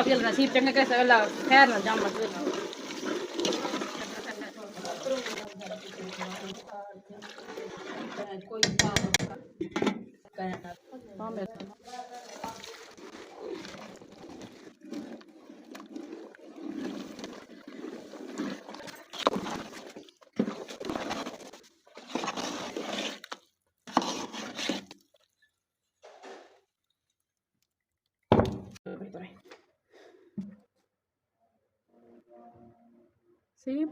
aquel nasiib changa que se la khair na jam mas Sí,